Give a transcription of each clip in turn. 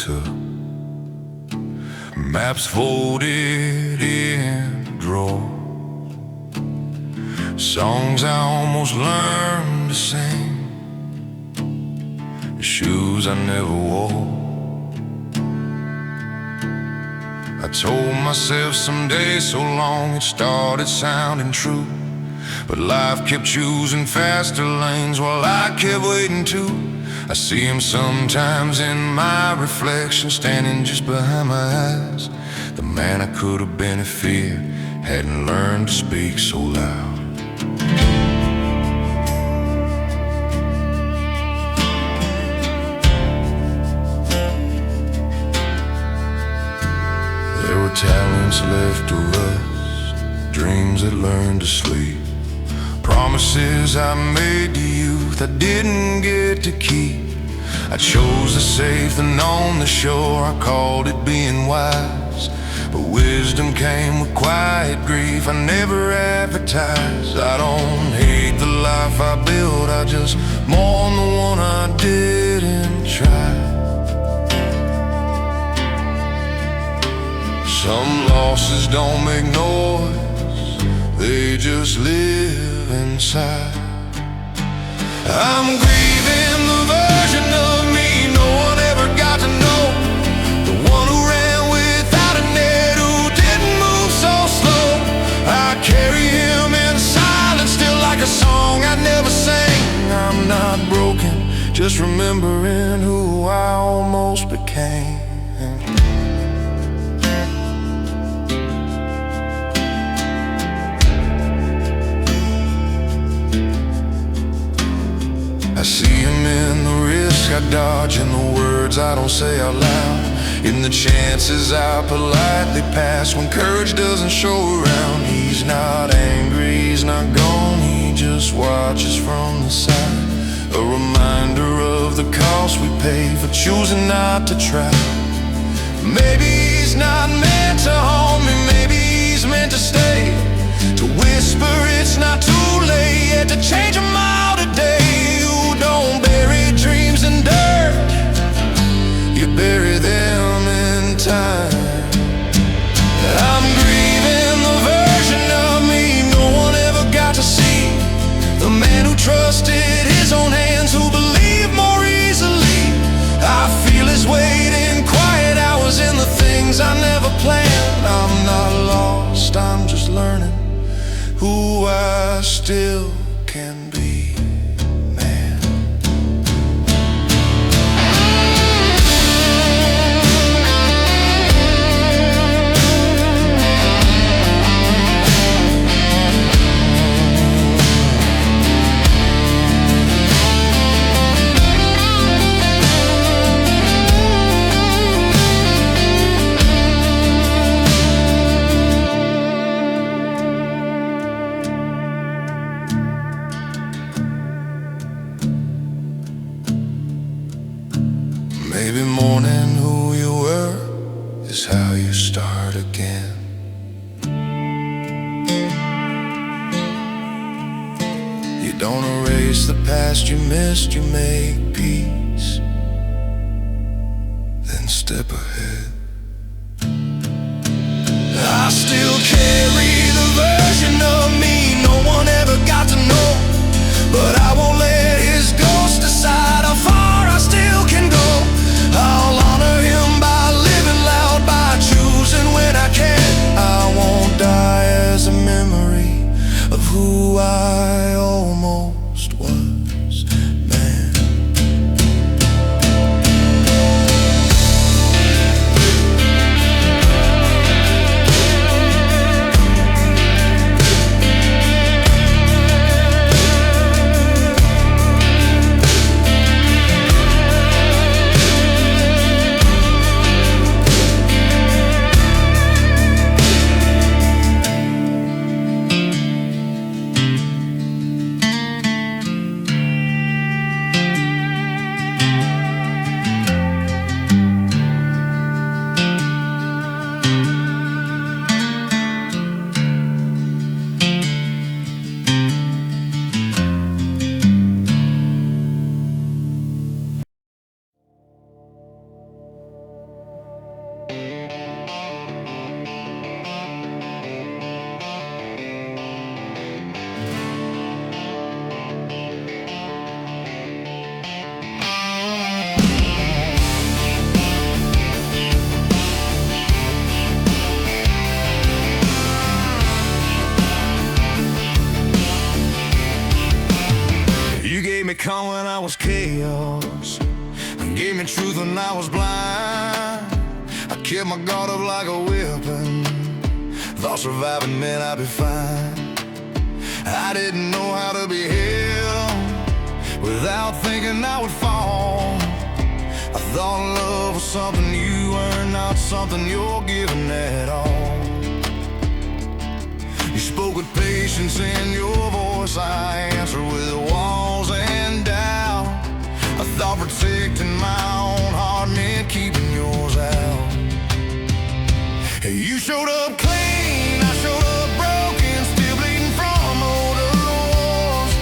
took. Maps folded in a drawer. Songs I almost learned to sing. Shoes I never wore. I told myself someday, so long it started sounding true. But life kept choosing faster lanes while I kept waiting too. I see him sometimes in my reflection, standing just behind my eyes. The man I could have been if fear hadn't learned to speak so loud. There were talents left to rust, dreams that learned to sleep, promises I made to youth I didn't get to keep. I chose the safe than on the shore, I called it being wise. But wisdom came with quiet grief I never advertised. I don't hate the life I built, I just mourn the one I didn't try. Some losses don't make noise, they just live inside. I'm grieving the version of me no one ever got to know. The one who ran without a net, who didn't move so slow. I carry him in silence, still like a song I never sang. I'm not broken, just remembering who I almost became. I see him in the risk I dodge, in the words I don't say out loud, in the chances I politely pass when courage doesn't show around. He's not angry, he's not gone, he just watches from the side. A reminder of the cost we pay for choosing not to try. Maybe he's not meant to haunt me, maybe he's meant to stay, to whisper it's not too late yet to change a mile today. Don't bury dreams in dirt, you bury them in time. I'm grieving the version of me no one ever got to see. The man who trusted his own hands, who believed more easily. I feel his weight in quiet hours, in the things I never planned. I'm not lost, I'm just learning who I still can be. Maybe mourning who you were is how you start again. You don't erase the past you missed, you make peace, then step ahead. I still carry the version of me no one ever got to know, but I won't let his ghost decide how far I still can go. I'll honor him by living loud, by choosing when I can. I won't die as a memory of who I almost was, man. calm when I was chaos, and gave me truth when I was blind. I kept my guard up like a weapon, thought surviving meant I'd be fine. I didn't know how to be held without thinking I would fall. I thought love was something you earn, not something you're given at all. You spoke with patience in your voice, I answered with walls and doubt. I thought protecting my own heart meant keeping yours out. You showed up clean, I showed up broken, still bleeding from older wars.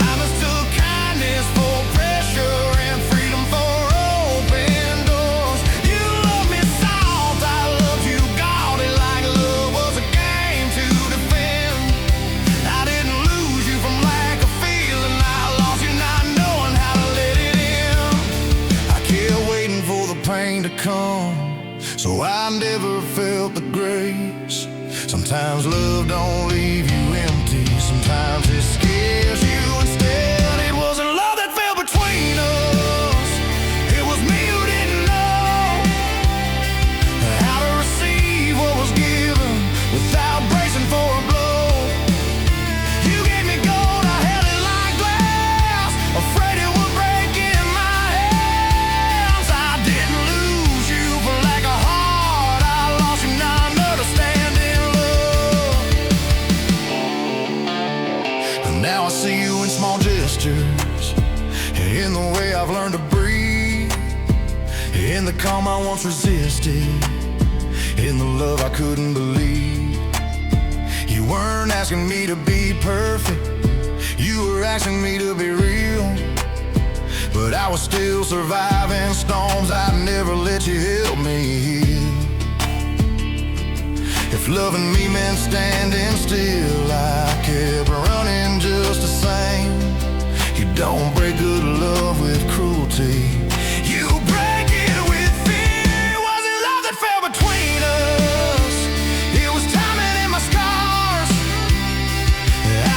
I mistook kindness for pressure and freedom for open doors. You loved me soft, I loved you guarded, like love was a game to defend. I didn't lose you from lack of feeling, I lost you not knowing how to let it in. I kept waiting for the pain to come, so I never felt the grace. Sometimes love don't leave you empty, sometimes it scares you instead. It wasn't love that fell between us, it was me who didn't know how to receive what was given without bracing for a blow. You gave me gold, I held it like glass, afraid it would break in my hands. I didn't lose you for lack of heart, I lost you not understanding love. And now I see you in small gestures, in the way I've learned to breathe, in the calm I once resisted, in the love I couldn't believe. You weren't asking me to be perfect, you were asking me to be real. But I was still surviving storms, I'd never let you help me heal. If loving me meant standing still, I kept running just the same. You don't break good love with cruelty, you break it with fear. It wasn't love that fell between us, it was timing in my scars.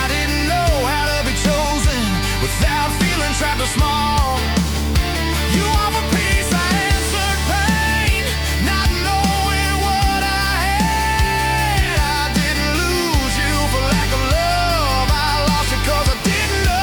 I didn't know how to be chosen without feeling trapped or small. You offered peace, I answered pain, not knowing what I had. I didn't lose you for lack of love, I lost you 'cause I didn't know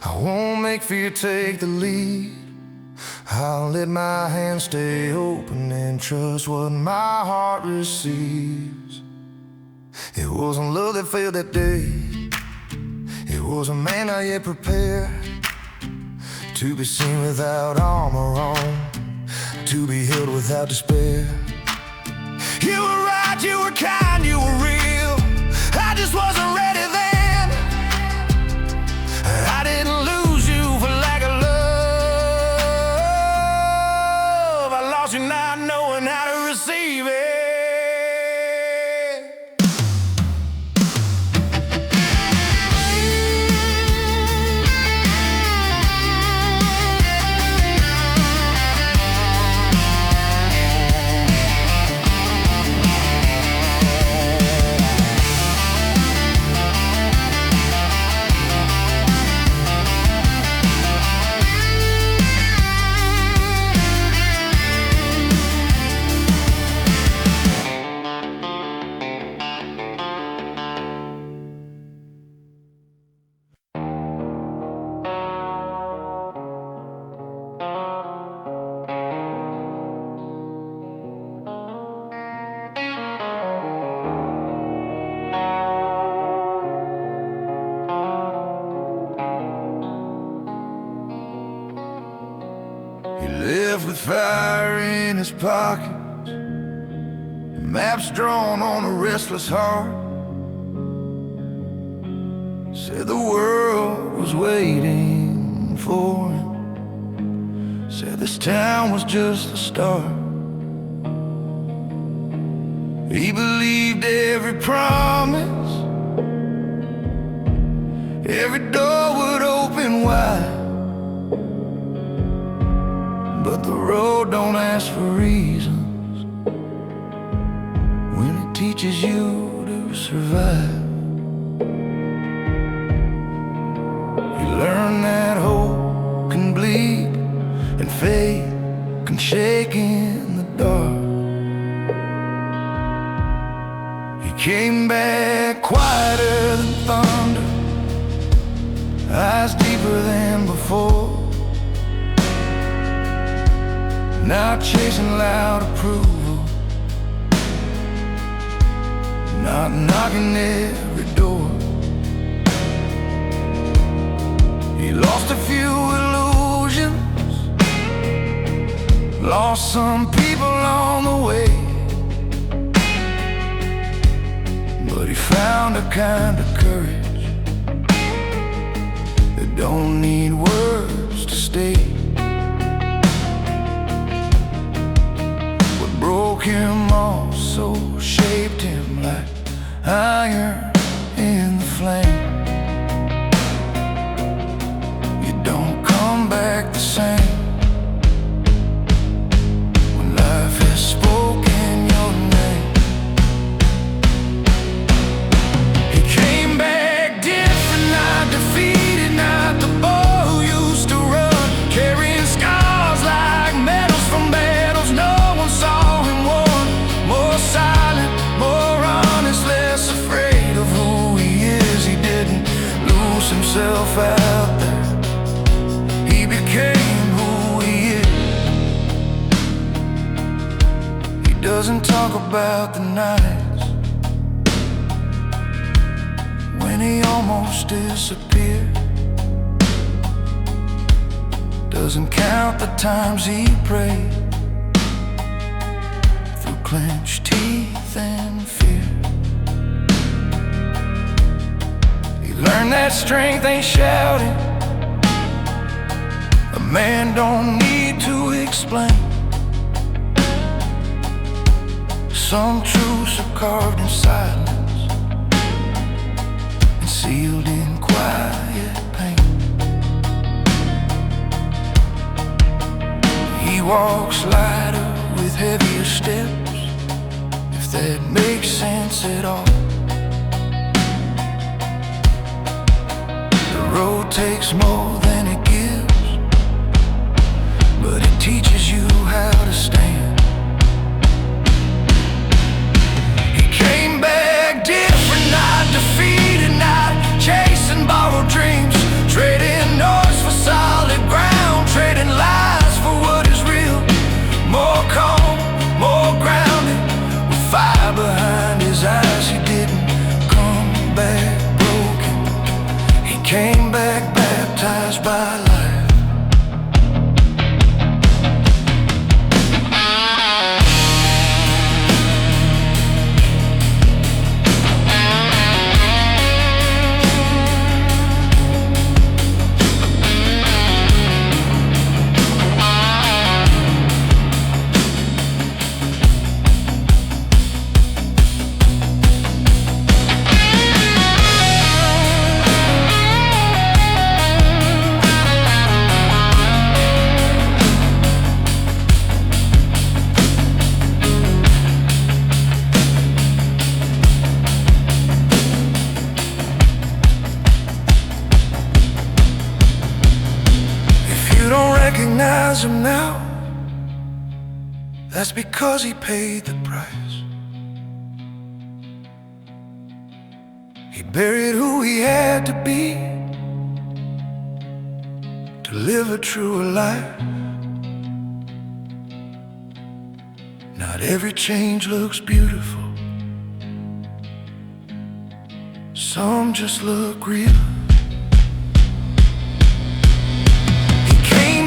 I won't make fear take the lead. I'll let my hands stay open and trust what my heart receives. It wasn't love that failed that day, it was a man not yet prepared to be seen without armor on, to be held without despair. You were right, you were kind, you were real, I just wasn't ready then. I didn't lose you for lack of love, I lost you not knowing how to receive it. Left with fire in his pockets, maps drawn on a restless heart. Said the world was waiting for him. this town was just the start. He believed every promise, every door would open wide. But the road don't ask for reasons when it teaches you to survive. You learn that hope can bleed and faith can shake in the dark. He came back quieter than thunder, eyes deeper than before, not chasing loud approval, not knocking every door. He lost a few illusions, lost some people on the way, but he found a kind of courage that don't need words to stay. What broke him also shaped him like iron in the flame. You don't come back the same when life has spoken your name. He came back different, not defeated, not the boy who used to run, carrying scars like medals from battles no one saw him won. More silent, more honest, less afraid of who he is. He didn't lose himself out there, he became who he is. He doesn't talk about the nights when he almost disappeared, doesn't count the times he prayed through clenched teeth and fear. He learned that strength ain't shouting, a man don't need to explain. Some truths are carved in silence and sealed in quiet pain. He walks lighter with heavier steps, if that makes sense at all. The road takes more than it gives, but it teaches you how to stand. He came back different, not defeated, not chasing borrowed dreams, trading noise for solid ground, trading lies for what is real. More calm, more grounded, with fire behind his eyes. He didn't come back broken, he came back baptized by life. Recognize him now, that's because he paid the price. He buried who he had to be to live a truer life. Not every change looks beautiful, some just look real.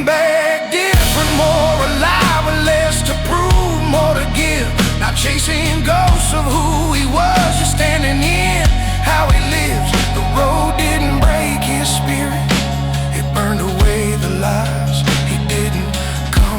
Back different, more alive, with less to prove, more to give. Not chasing ghosts of who he was, just standing in how he lives. The road didn't break his spirit, it burned away the lies. He didn't come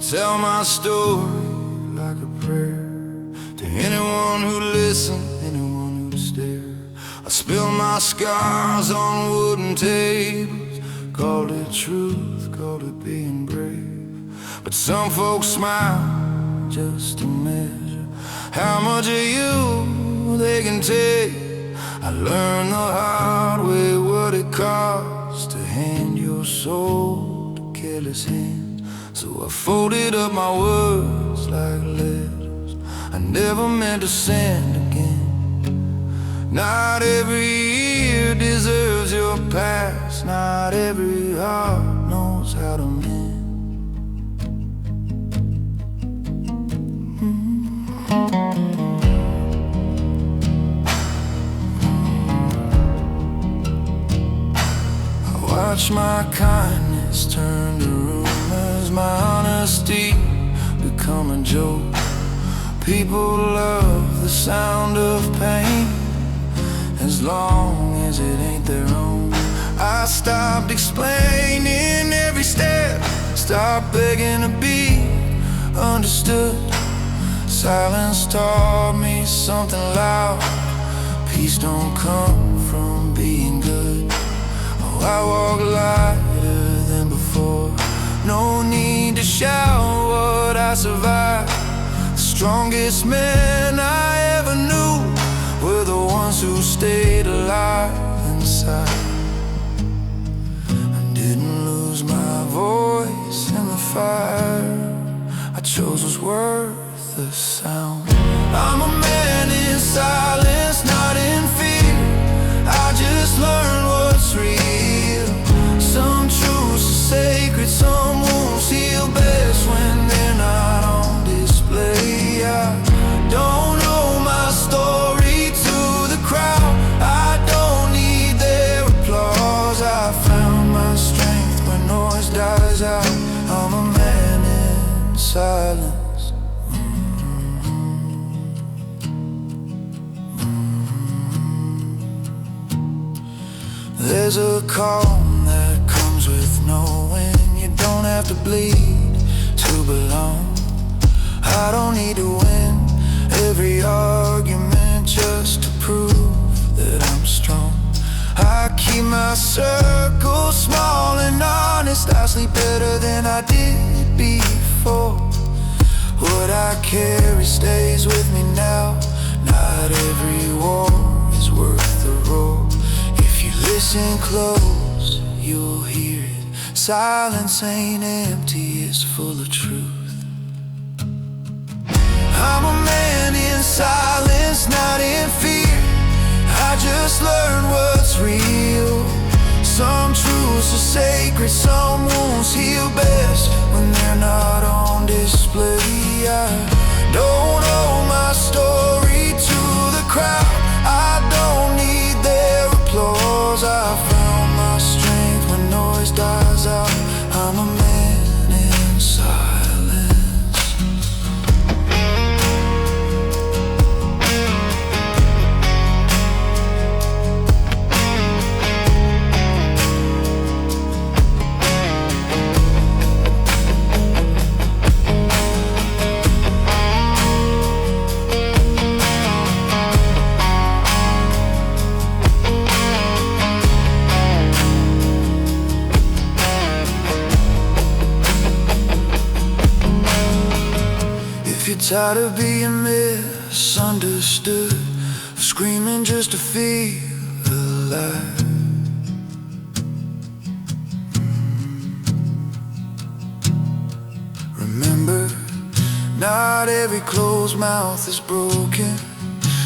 tell my story like a prayer to anyone who listens, anyone who stares. I spill my scars on wooden tables, called it truth, called it being brave. But some folks smile just to measure how much of you they can take. I learned the hard way what it costs to hand your soul to careless hands. So I folded up my words like letters I never meant to send again. Not every ear deserves your past, not every heart knows how to mend. Watch my kindness turn to rumors, my honesty become a joke. People love the sound of pain as long as it ain't their own. I stopped explaining every step, stopped begging to be understood. Silence taught me something loud. Peace don't come from being good. I walk lighter than before. No need to shout what I survived. The strongest men I ever knew were the ones who stayed alive inside. I didn't lose my voice in the fire. I chose what's worth the sound. I'm a man in silence, not in fear. I just learned what's real. Some truths are sacred, some wounds heal best when they're not on display. I don't owe my story to the crowd, I don't need their applause. I found my strength when noise dies out. I'm a man in silence. There's a calm that comes with knowing you don't have to bleed to belong. I don't need to win every argument just to prove that I'm strong. I keep my circle small and honest. I sleep better than I did before. What I carry stays with me now. Not every war is worth the roar. Listen close, you'll hear it. Silence ain't empty, it's full of truth. I'm a man in silence, not in fear. I just learned what's real. Some truths are sacred, some wounds heal best when they're not on display. I don't owe my story to the crowd, I don't need their applause. I found my strength when noise dies out. I'm a man in silence. Tired of being misunderstood, of screaming just to feel alive. Remember, not every closed mouth is broken.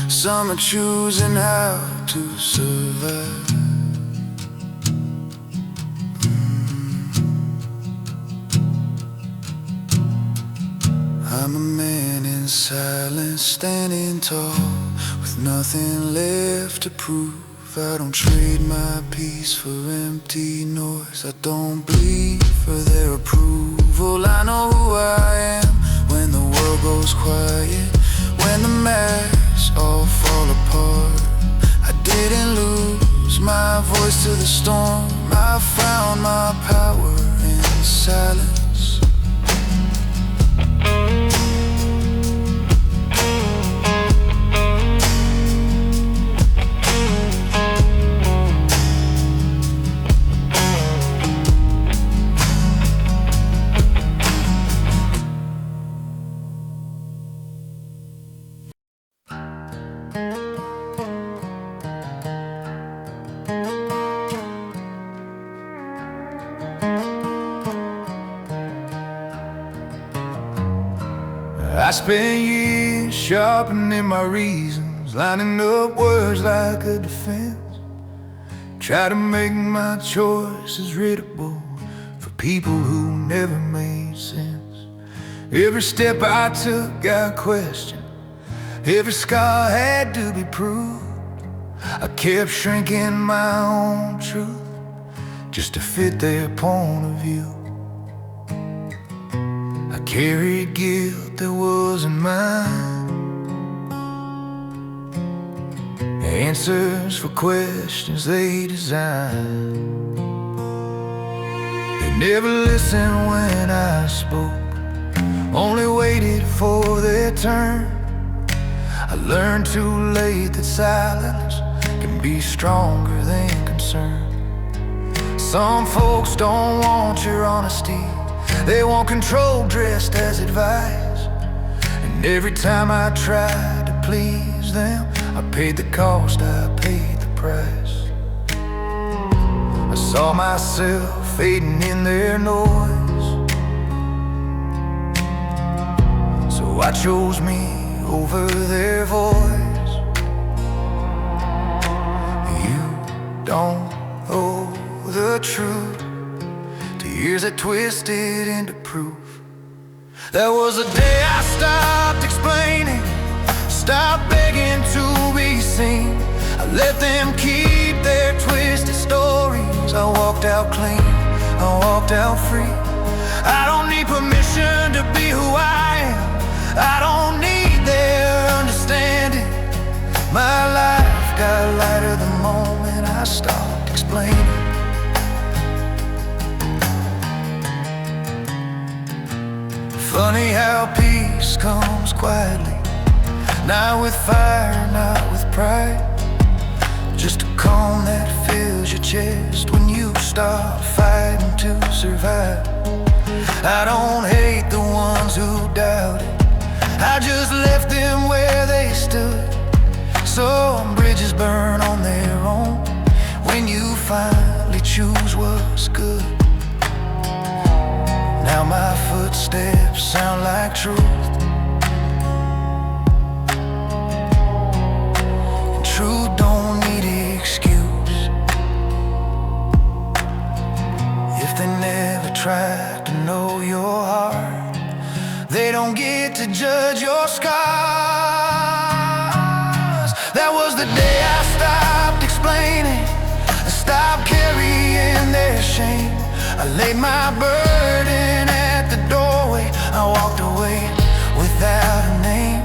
Some are choosing how to survive. I'm a man in silence, standing tall, with nothing left to prove. I don't trade my peace for empty noise. I don't bleed for their approval. I know who I am when the world goes quiet, when the masks all fall apart. I didn't lose my voice to the storm. I found my power in silence. spent years sharpening my reasons, lining up words like a defense. Try to make my choices readable for people who never made sense. Every step I took got questioned, every scar had to be proved. I kept shrinking my own truth just to fit their point of view. I carried guilt that wasn't mine, answers for questions they designed. They never listened when I spoke, only waited for their turn. I learned too late that silence can be stronger than concern. Some folks don't want your honesty, they want control dressed as advice. And every time I tried to please them, I paid the cost, I paid the price. I saw myself fading in their noise, so I chose me over their voice. You don't owe the truth to years that twisted into proof. There was a day I stopped explaining, stopped begging to be seen. I let them keep their twisted stories. I walked out clean, I walked out free. I don't need permission to be who I am, I don't need their understanding. My life got lighter the moment I stopped explaining. Funny how peace comes quietly, not with fire, not with pride. Just a calm that fills your chest when you stop fighting to survive. I don't hate the ones who doubted, I just left them where they stood. Some bridges burn on their own when you finally choose what's good. Now my footsteps sound like truth, and truth don't need excuse. If they never tried to know your heart, they don't get to judge your scars. That was the day I stopped explaining, I stopped carrying their shame. I laid my burden at the doorway, I walked away without a name.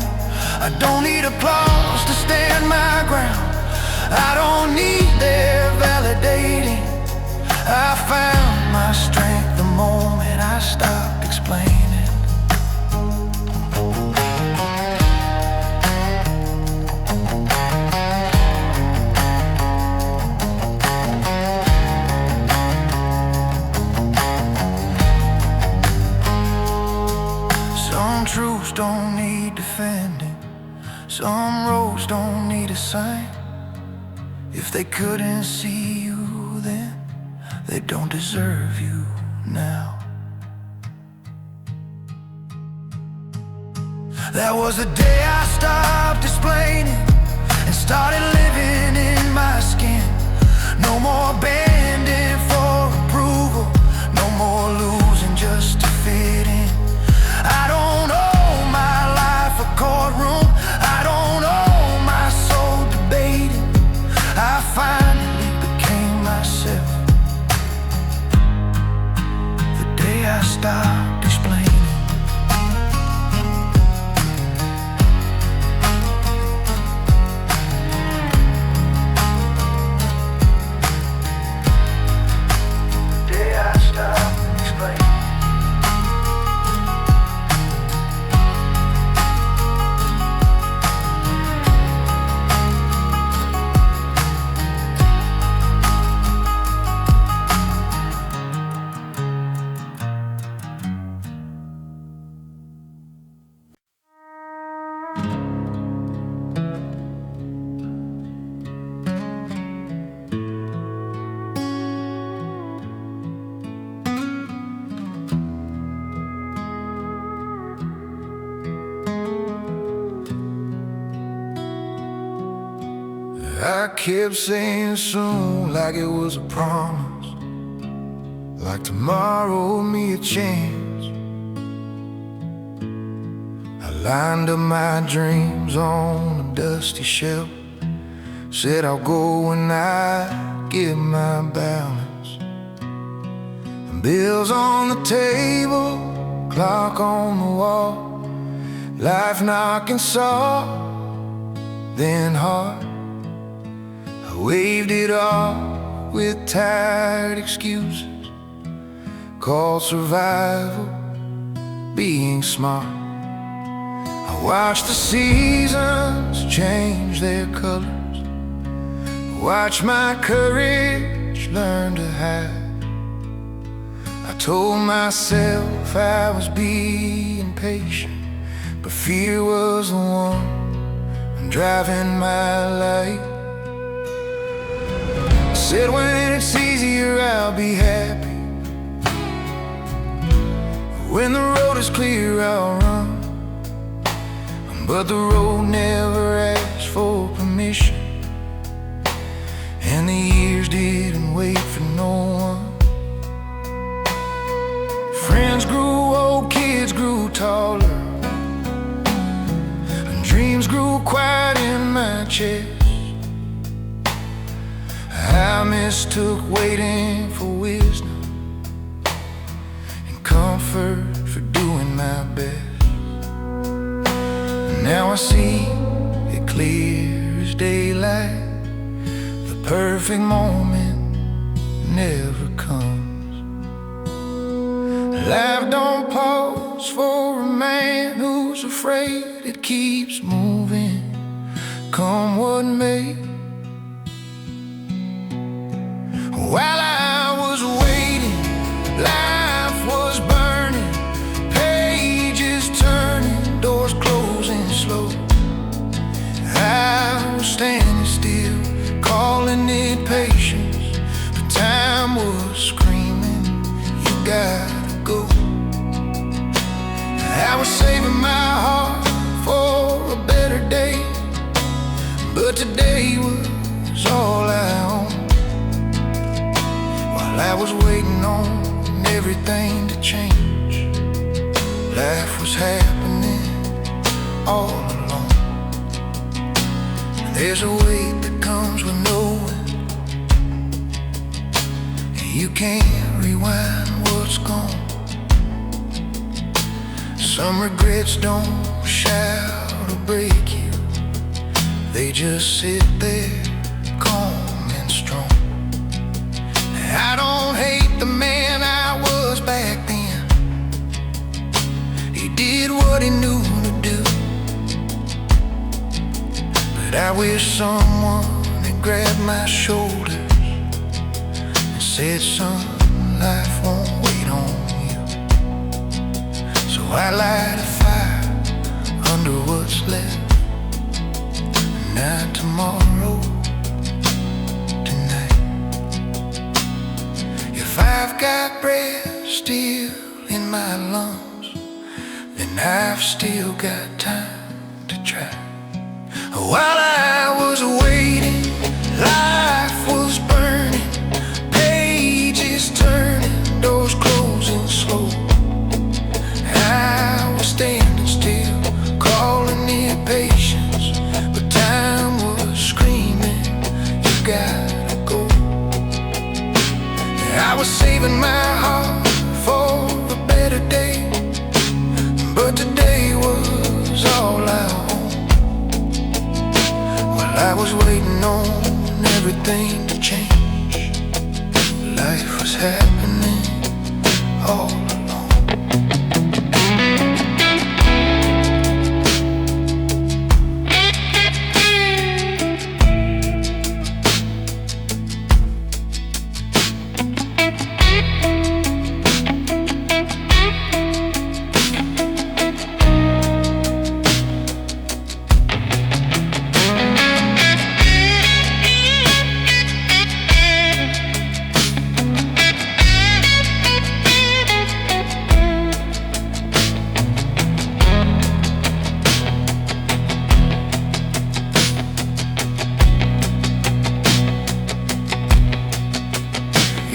I don't need applause to stand my ground, I don't need their validating. I found my strength the moment I stopped explaining. Some truths don't need defending, some roads don't need a sign. If they couldn't see you then, they don't deserve you now. That was the day I stopped explaining and started living in my skin. No more bending for approval, no more losing just to fit in. I don't owe my life a courtroom, I don't owe my soul debating. I finally became myself the day I stopped explaining. I kept saying soon, like it was a promise, like tomorrow owed me a chance. I lined up my dreams on a dusty shelf, said I'll go when I get my balance. Bills on the table, clock on the wall, life knocking soft, then hard. I waved it off with tired excuses, called survival being smart. I watched the seasons change their colors, watched my courage learn to hide. I told myself I was being patient, but fear was the one driving my life. I said when it's easier I'll be happy, when the road is clear I'll run. But the road never asked for permission, and the years didn't wait for no one. Friends grew old, kids grew taller, and dreams grew quiet in my chest. I mistook waiting for wisdom and comfort for doing my best. Now I see it clear as daylight, the perfect moment never comes. Life don't pause for a man who's afraid, it keeps moving, come what may. While I was waiting, life was burning, pages turning, doors closing slow. I was standing still, calling it patience, but time was screaming, you gotta go. I was saving my heart for a better day, but today was all I owned. While I was waiting on everything to change, life was happening all alone. There's a weight that comes with knowing you can't rewind what's gone. Some regrets don't shout or break you, they just sit there calm and strong. I don't hate the man I was back then, he did what he knew to do. But I wish someone had grabbed my shoulders and said, son, life won't wait on you. So I light a fire under what's left, not tomorrow, tonight. If I've got breath still in my lungs, then I've still got time to try. While I was waiting, life was burning, pages turning, doors closing slow. I was standing still, calling it patience, but time was screaming, you gotta go. I was saving my heart for a better day, but today was all I owned. While I was waiting on everything to change, life was happening all alone.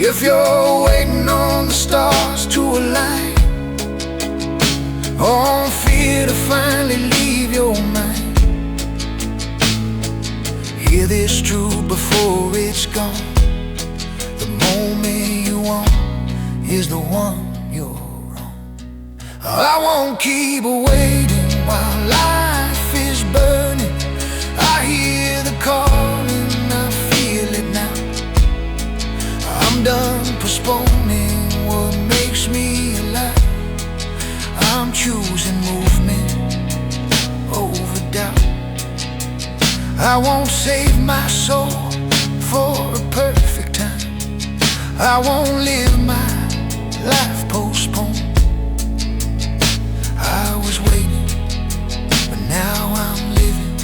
If you're waiting on the stars to align, on fear to finally leave your mind, hear this truth before it's gone. The moment you want is the one you're on. I won't keep waiting while life is burning. I hear the calling, I feel it now. I'm done postponing what makes me alive. I'm choosing movement over doubt. I won't save my soul for a perfect time. I won't live my life postponed. I was waiting, but now I'm living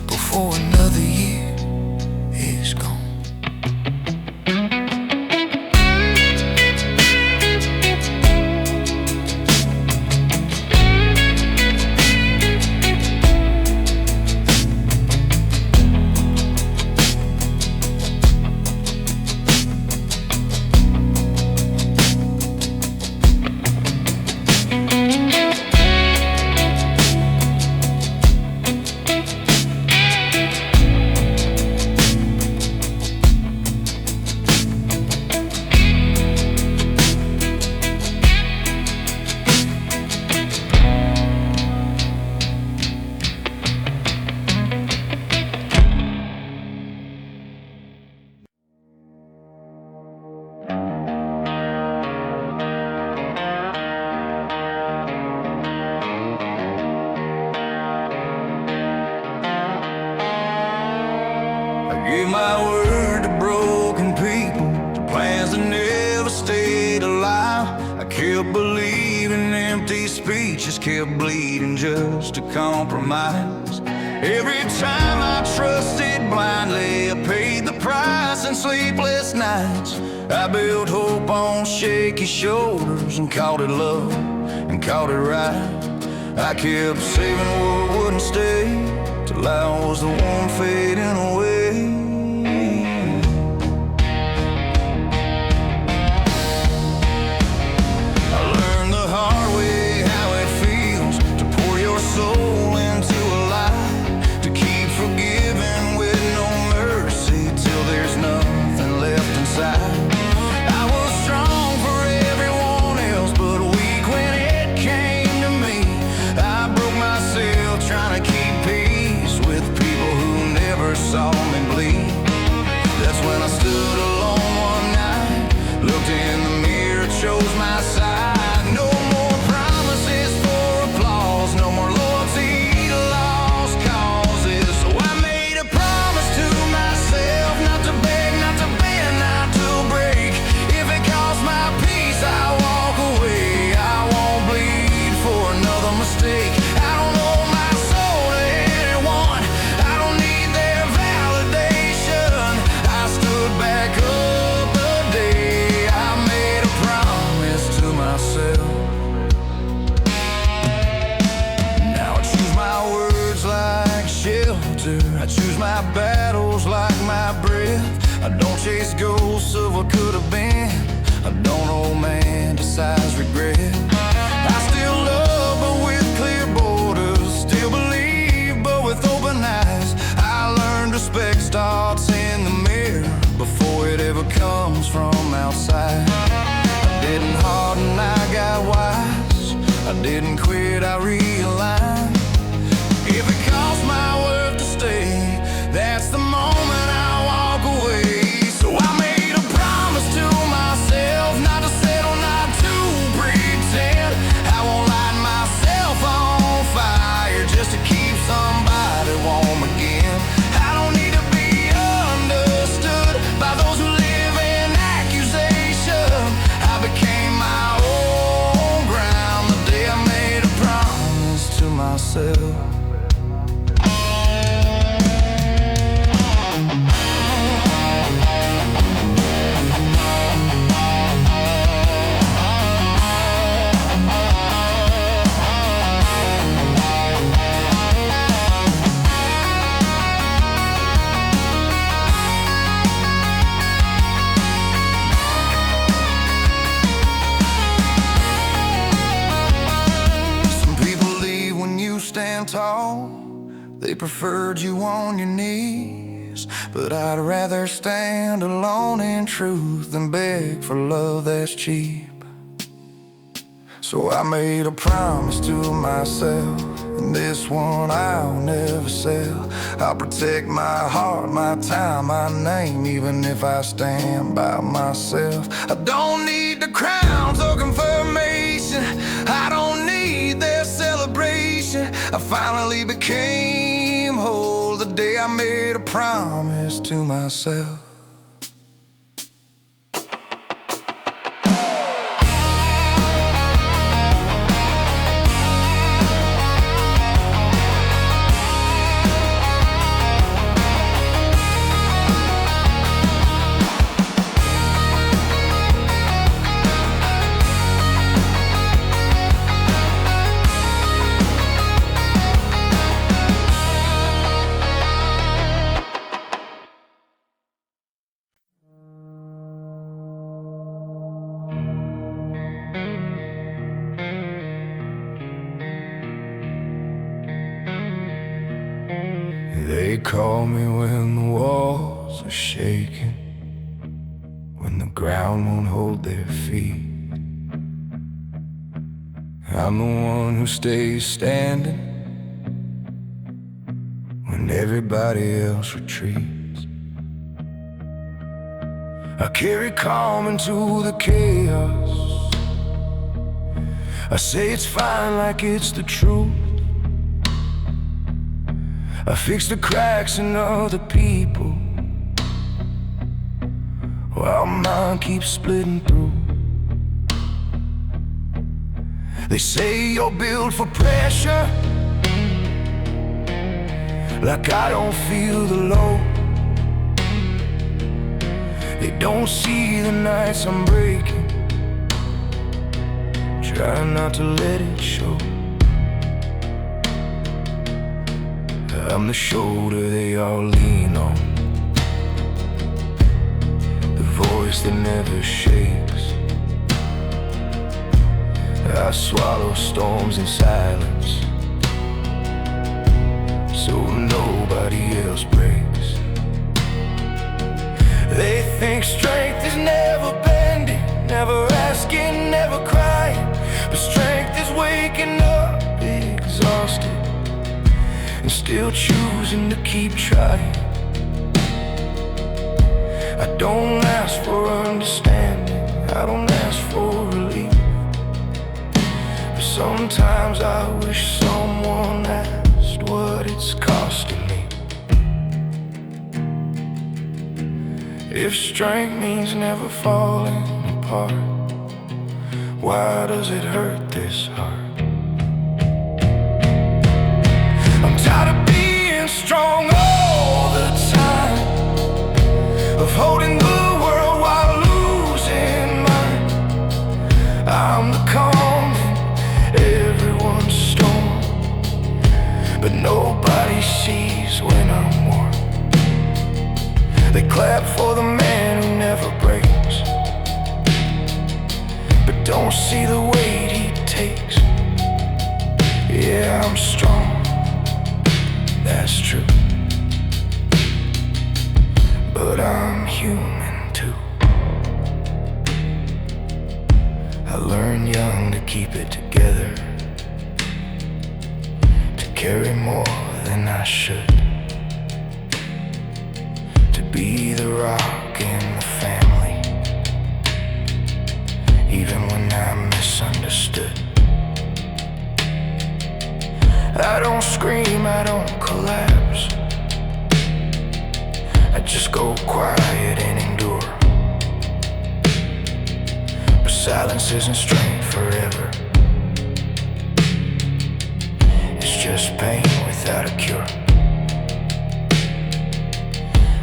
before another year is gone. Gave my word to broken people, to plans that never stayed alive. I kept believing empty speeches, kept bleeding just to compromise. Every time I trusted blindly, I paid the price in sleepless nights. I built hope on shaky shoulders and called it love and called it right. I kept saving what wouldn't stay till I was the one fading away. Saw me bleed. That's when I stood alone one night, looked in the mirror, chose my side. No more promises for applause, no more loyalty to lost causes. So I made a promise to myself, not to beg, not to bend, not to break. If it costs my peace, I'll walk away. I won't bleed for another mistake. I don't owe my soul to anyone. I don't need their validation. I stood back up the day I made a promise to myself. Now I choose my words like shelter. I choose my battles like my breath. I don't chase ghosts of what could have been. I don't romanticize regret. I still love, but with clear borders. Still believe, but with open eyes. I learned respect starts in the mirror before it ever comes from outside. I didn't harden, I got wise. I didn't quit, I realigned. If it costs my worth to stay, that's the moment I walk away. So I made a promise to myself, not to settle, not to pretend. I won't light myself on fire just to keep somebody warm again. I don't need to be understood by those who live in accusation. I became my own ground the day I made a promise to myself. stand tall. They preferred you on your knees, but I'd rather stand alone in truth than beg for love that's cheap. So I made a promise to myself, and this one I'll never sell. I'll protect my heart, my time, my name, even if I stand by myself. I don't need the crowns or confirmation, I don't need their celebration. I finally became whole the day I made a promise to myself. They call me when the walls are shaking, when the ground won't hold their feet. I'm the one who stays standing when everybody else retreats. I carry calm into the chaos. I say it's fine like it's the truth. I fix the cracks in other people while mine keeps splitting through. They say you're built for pressure, like I don't feel the load. They don't see the nights I'm breaking, trying not to let it show. I'm the shoulder they all lean on, the voice that never shakes. I swallow storms in silence, so nobody else breaks. They think strength is never bending, never asking, never crying, but strength is waking up exhausted and still choosing to keep trying. I don't ask for understanding, I don't ask for relief, but sometimes I wish someone asked what it's costing me. If strength means never falling apart, why does it hurt this hard? I'm tired of being strong all the time, of holding the world while losing mine. I'm the calm in everyone's storm, but nobody sees when I'm warm. They clap for the man who never breaks, but don't see the weight he takes. Yeah, I'm strong, that's true, but I'm human too. I learned young to keep it together, to carry more than I should, to be the rock in the family, even when I'm misunderstood. I don't scream, I don't collapse, I just go quiet and endure. But silence isn't strength forever, it's just pain without a cure.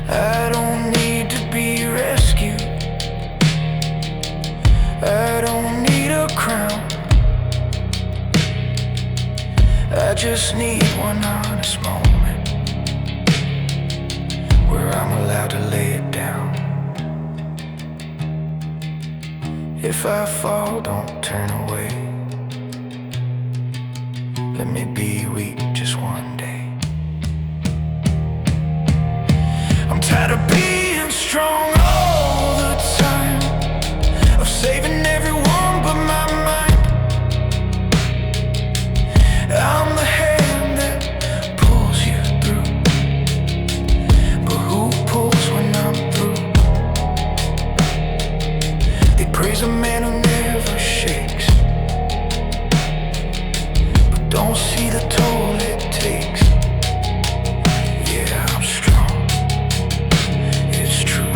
I don't need to be rescued, I don't need a crown, I just need one honest moment where I'm allowed to lay it down. If I fall, don't turn away, let me be weak just one day. I'm tired of being strong all the time, of saving everyone but my mind. I'm the hand that pulls you through, but who pulls when I'm through? They praise a man who never shakes, but don't see the toll it takes. Yeah, I'm strong, it's true,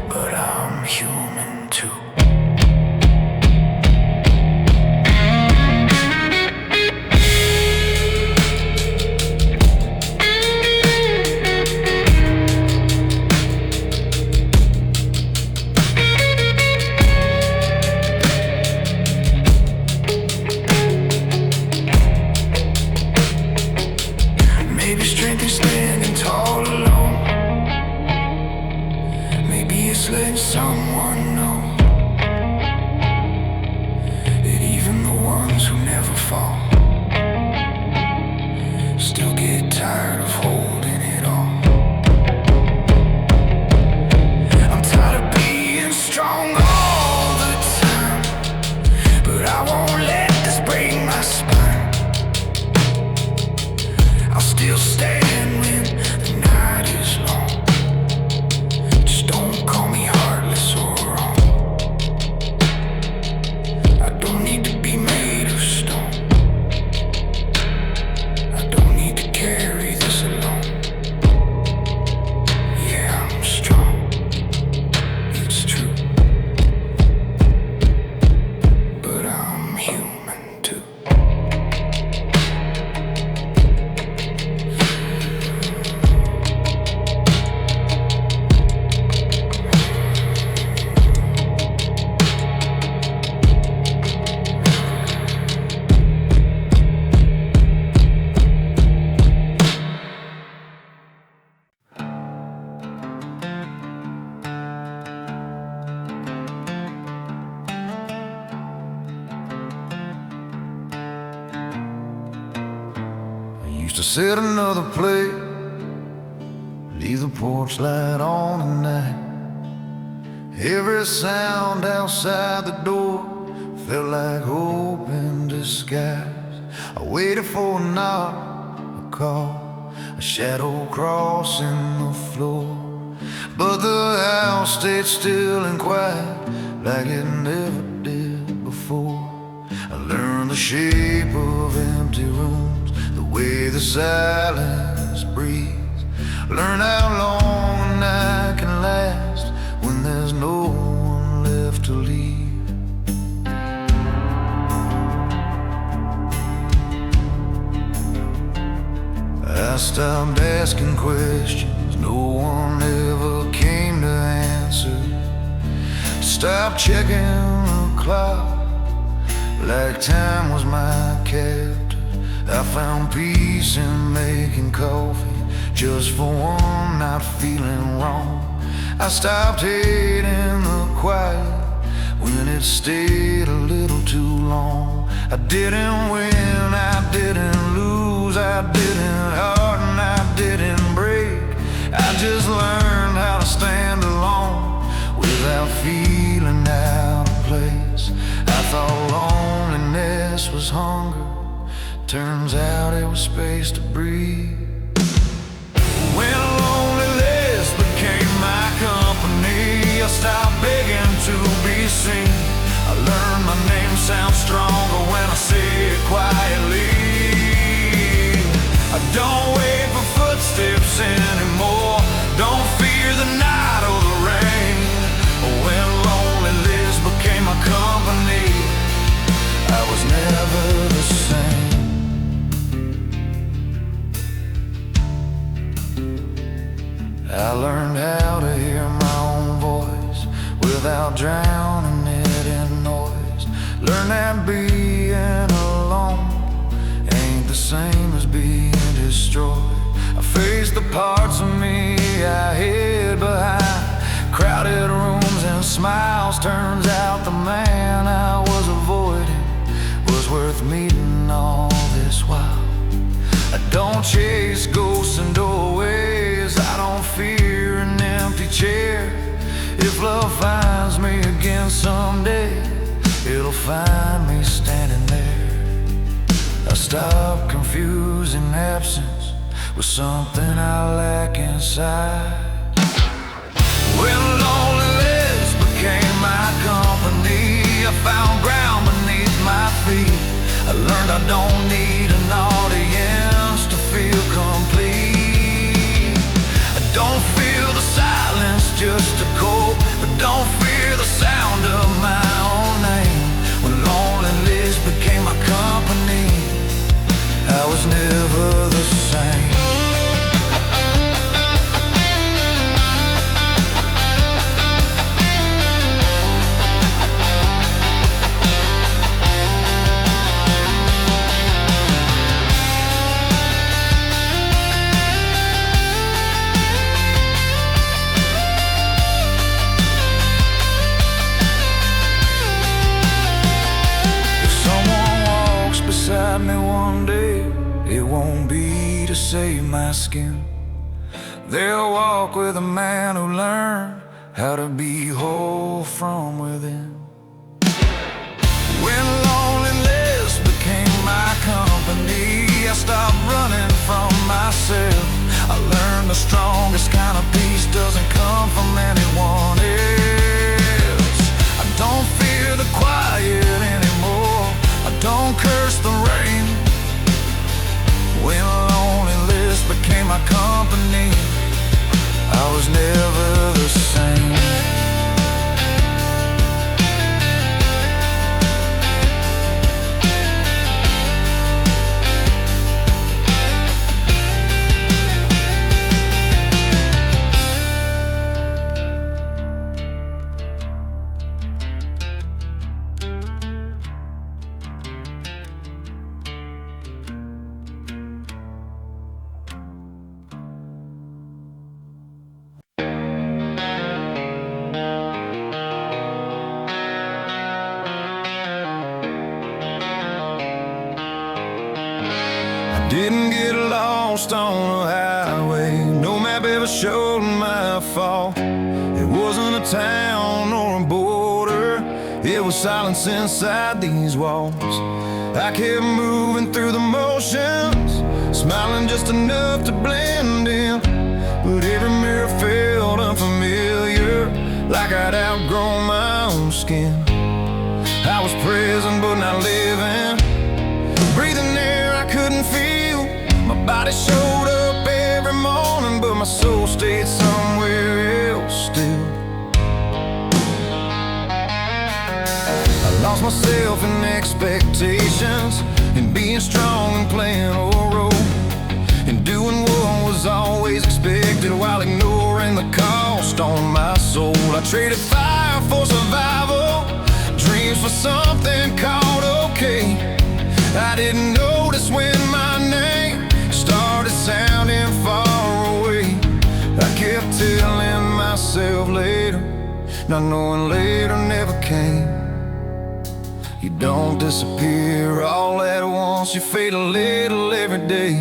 but I'm human too. Maybe strength is standing tall alone. Maybe it's letting someone know that even the ones who never fall still get tired of holding it all. I'm tired of being strong all the time, but I won't let this break my spine. I'll still stand when the night is long. Just don't call me heartless or wrong. I don't need to be made of stone. I don't need to carry this alone. Yeah, I'm strong, it's true, but I'm human too. Used to set another plate, leave the porch light on at night. Every sound outside the door felt like hope in disguise. I waited for a knock, a call, a shadow crossing the floor, but the house stayed still and quiet like it never did before. I learned the shape of empty rooms, the way the silence breathes. Learn how long a night can last when there's no one left to leave. I stopped asking questions no one ever came to answer. Stopped checking the clock like time was my captor. I found peace in making coffee just for one not feeling wrong. I stopped hating the quiet when it stayed a little too long. I didn't win, I didn't lose, I didn't hurt and I didn't break. I just learned how to stand alone without feeling out of place. I thought loneliness was hunger, turns out it was space to breathe. When loneliness became my company, I stopped begging to be seen. I learned my name sounds stronger when I say it quietly. I don't wait for footsteps anymore, don't fear the night or the rain. When loneliness became my company, I was never the same. I learned how to hear my own voice without drowning it in noise. Learned that being alone ain't the same as being destroyed. I faced the parts of me I hid behind crowded rooms and smiles. Turns out the man I was avoiding was worth meeting all this while. I don't chase ghosts and doorways, I don't fear an empty chair. If love finds me again someday, it'll find me standing there. I stop confusing absence with something I lack inside. When loneliness became my company, I found ground beneath my feet. I learned I don't need an audience to feel complete. I don't feel the silence just to cope, but don't fear the sound of my own name. When loneliness became my company, I was never the same. Me one day, it won't be to save my skin. They'll walk with a man who learned how to be whole from within. When loneliness became my company, I stopped running from myself. I learned the strongest kind of peace doesn't come from anyone else. I don't fear the quiet anymore, I don't curse the rain. When loneliness became my company, I was never the same. Didn't get lost on the highway, no map ever showed my fault. It wasn't a town or a border, it was silence inside these walls. I kept moving through the motions, smiling just enough to blend in. But every mirror felt unfamiliar, like I'd outgrown my own skin. I was present but not living, breathing air I couldn't feel. My body showed up every morning, but my soul stayed somewhere else still. I lost myself in expectations, in being strong and playing a role, and doing what was always expected while ignoring the cost on my soul. I traded fire for survival, dreams for something called okay. I didn't notice when my name started sounding far away. I kept telling myself later, not knowing later never came. You don't disappear all at once, you fade a little every day.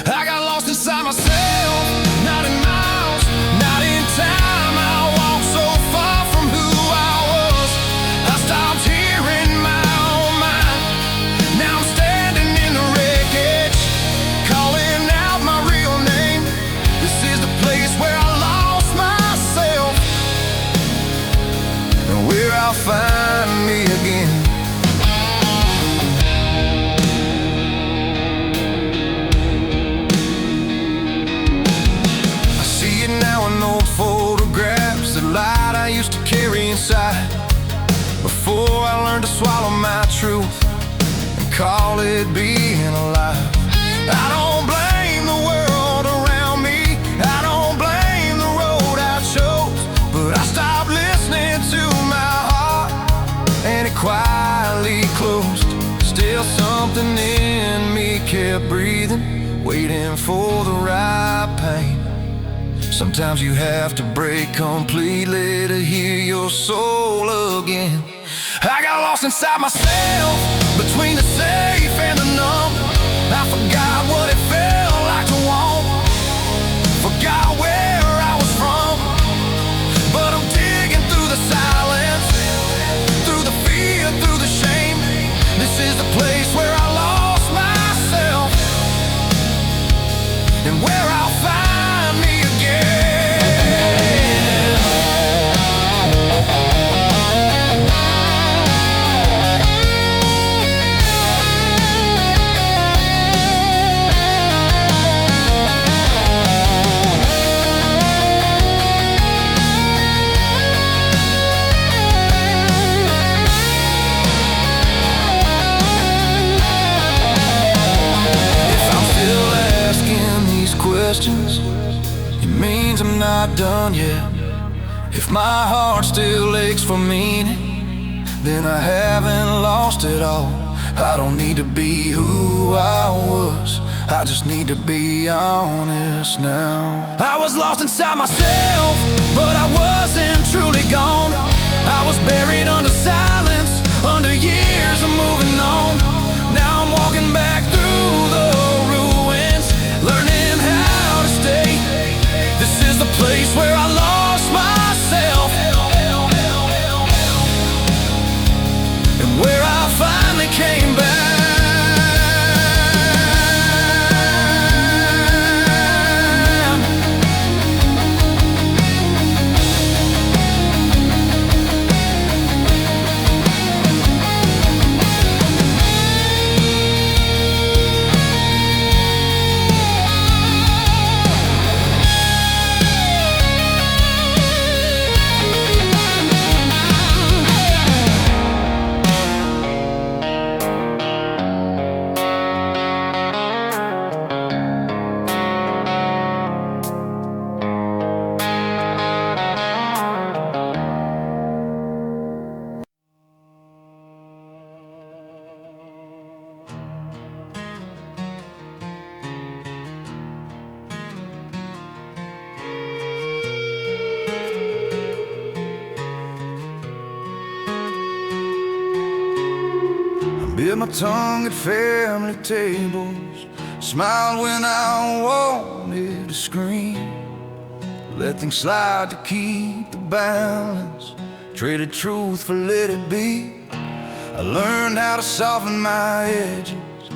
I got lost inside myself, not in miles, not in time. I walked so far from who I was, I stopped hearing my own mind. Now I'm standing in the wreckage, calling out my real name. This is the place where I lost myself, and where I'll find me again. I see it now in old photographs, the light I used to carry inside. Before I learned to swallow my truth and call it being alive. I don't blame the world around me, I don't blame the road I chose, but I stopped listening to my heart and it quietly closed. Still something in me kept breathing, waiting for the right pain. Sometimes you have to break completely to hear your soul again. I got lost inside myself, between the safe and the numb. not done yet. If my heart still aches for meaning, then I haven't lost it all. I don't need to be who I was, I just need to be honest now. I was lost inside myself, but I wasn't truly gone. I was buried under silence, under years of moving on. Now I'm walking back through the ruins, learning how to stay. This is the place where I lost myself, and where I finally came back. Bit my tongue at family tables, smiled when I wanted to scream, let things slide to keep the balance, traded truth for let it be. I learned how to soften my edges,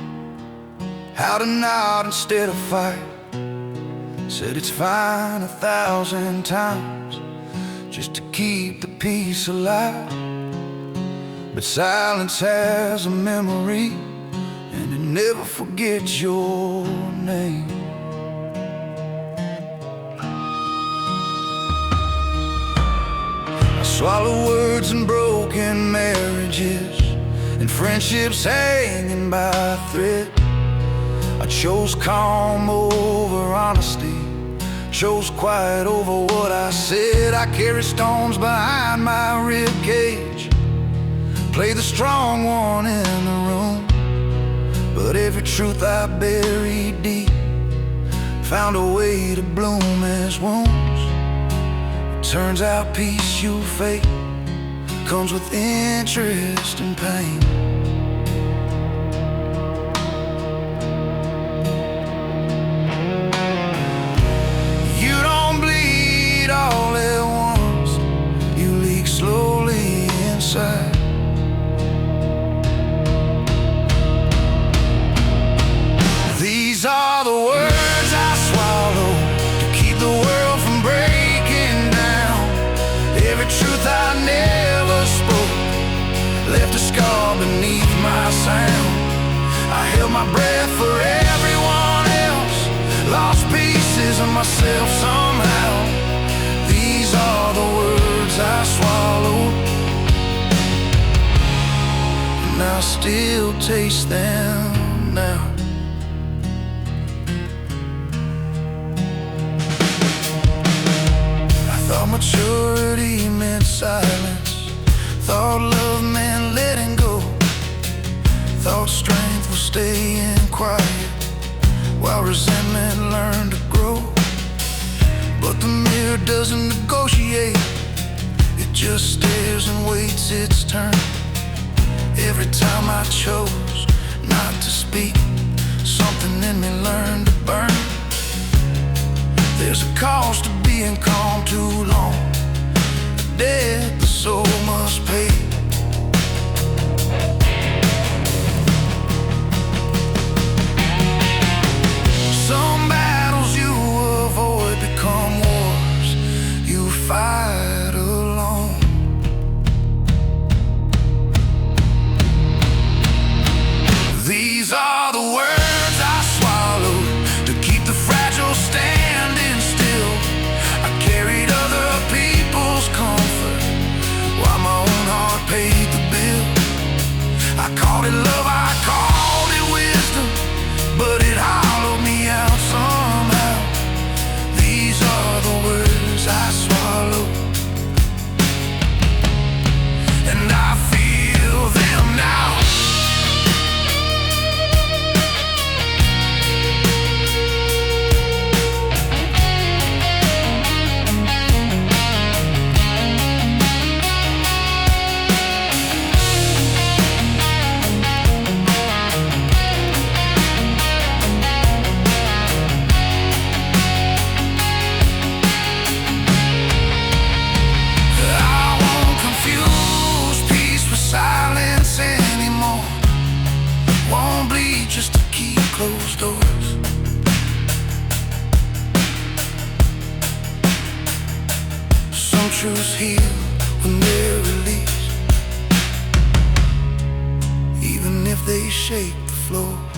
how to nod instead of fight. Said it's fine 1,000 times just to keep the peace alive. But silence has a memory, and it never forgets your name. I swallow words and broken marriages, and friendships hanging by a thread. I chose calm over honesty, chose quiet over what I said. I carry stones behind my rib cage, play the strong one in the room, but every truth I buried deep found a way to bloom as wounds. It turns out peace you fake comes with interest and pain. You don't bleed all at once, you leak slowly inside. These are the words I swallow to keep the world from breaking down. Every truth I never spoke left a scar beneath my sound. I held my breath for everyone else, lost pieces of myself somehow. These are the words I swallowed, and I still taste them now. Thought maturity meant silence, thought love meant letting go, thought strength was staying quiet while resentment learned to grow. But the mirror doesn't negotiate, it just stares and waits its turn. Every time I chose not to speak, something in me learned to burn. There's a cost to being calm too long, a debt the soul must pay. Some battles you avoid become wars you fight alone. These are the words I swallowed to keep the fragile standing still. I carried other people's comfort while my own heart just to keep closed doors. Some truths heal when they're released, even if they shake the floor.